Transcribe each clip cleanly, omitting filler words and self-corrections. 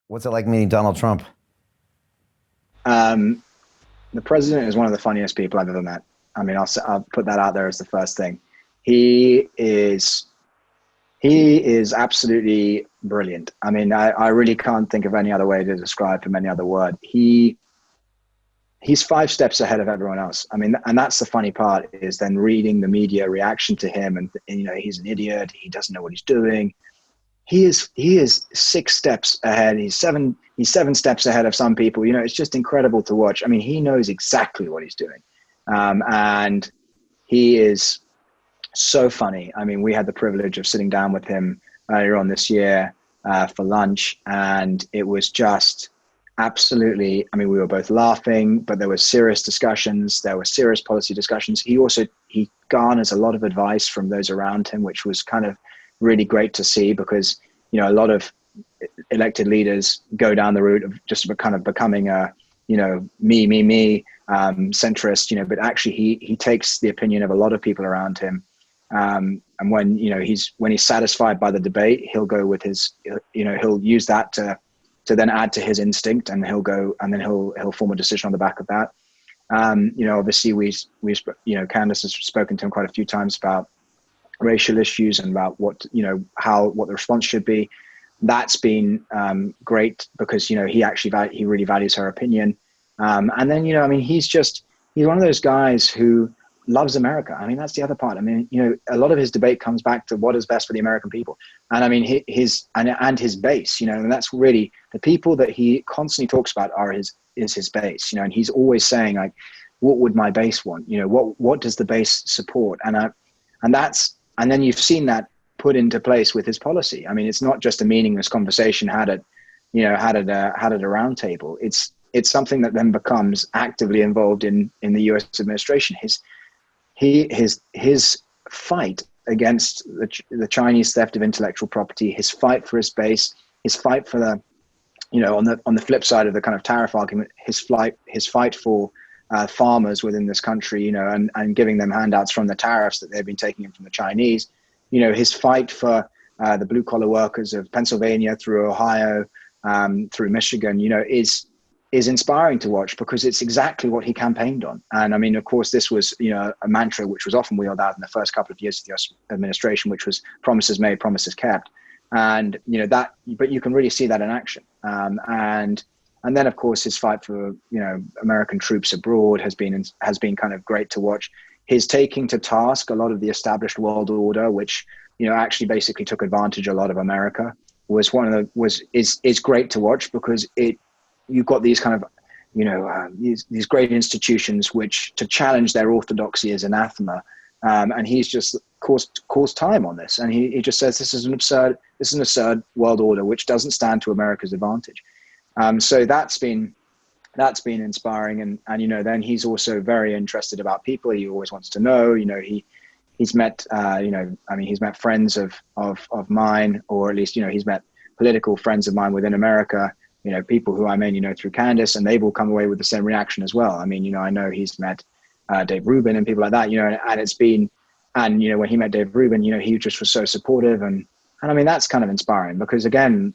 What's it like meeting Donald Trump? Um, the president is one of the funniest people I've ever met. I mean, I'll put that out there as the first thing. He is he is absolutely brilliant. I mean, I really can't think of any other way to describe him, any other word. He's 5 steps ahead of everyone else. I mean, and that's the funny part is then reading the media reaction to him, and he's an idiot. He doesn't know what he's doing. He is 6 steps ahead. He's seven steps ahead of some people. It's just incredible to watch. I mean, he knows exactly what he's doing, and he is so funny. I mean, we had the privilege of sitting down with him earlier on this year for lunch, and it was just absolutely. I mean, we were both laughing, but there were serious discussions. There were serious policy discussions. He garners a lot of advice from those around him, which was kind of really great to see because a lot of elected leaders go down the route of just kind of becoming a me centrist, but actually he takes the opinion of a lot of people around him, and when he's satisfied by the debate, he'll go with he'll use that to then add to his instinct, and he'll form a decision on the back of that. Obviously Candace has spoken to him quite a few times about racial issues and about what the response should be. That's been great because he really values her opinion, and then he's one of those guys who loves America. I mean, that's the other part. I mean, a lot of his debate comes back to what is best for the American people, and I mean his base, and that's really the people that he constantly talks about is his base, and he's always saying, like, what would my base want? What does the base support? And then you've seen that put into place with his policy. I mean, it's not just a meaningless conversation had at a round table. It's something that then becomes actively involved in the U.S. administration. His fight against the Chinese theft of intellectual property, his fight for his base, his fight for on the flip side of the kind of tariff argument, his fight for farmers within this country, and giving them handouts from the tariffs that they've been taking in from the Chinese, his fight for the blue collar workers of Pennsylvania through Ohio, through Michigan, is inspiring to watch because it's exactly what he campaigned on. And I mean, of course, this was, a mantra which was often wheeled out in the first couple of years of the US administration, which was promises made, promises kept. And, but you can really see that in action. And then, of course, his fight for American troops abroad has been kind of great to watch. His taking to task a lot of the established world order, which actually basically took advantage of a lot of America, is great to watch because you've got these kind of these great institutions which to challenge their orthodoxy is anathema, and he's just caused time on this, and he just says this is an absurd world order which doesn't stand to America's advantage. So that's been inspiring, and then he's also very interested about people. He always wants to know. He's met he's met friends of mine, or at least he's met political friends of mine within America. People who I mainly know through Candace, and they've all come away with the same reaction as well. I mean, I know he's met Dave Rubin and people like that. And it's been, and when he met Dave Rubin, he just was so supportive, and I mean, that's kind of inspiring because, again,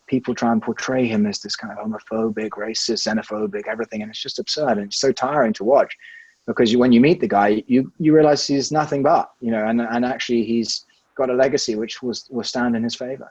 people try and portray him as this kind of homophobic, racist, xenophobic, everything. And it's just absurd. And it's so tiring to watch because when you meet the guy, you realize he's nothing but, and actually he's got a legacy which will stand in his favor.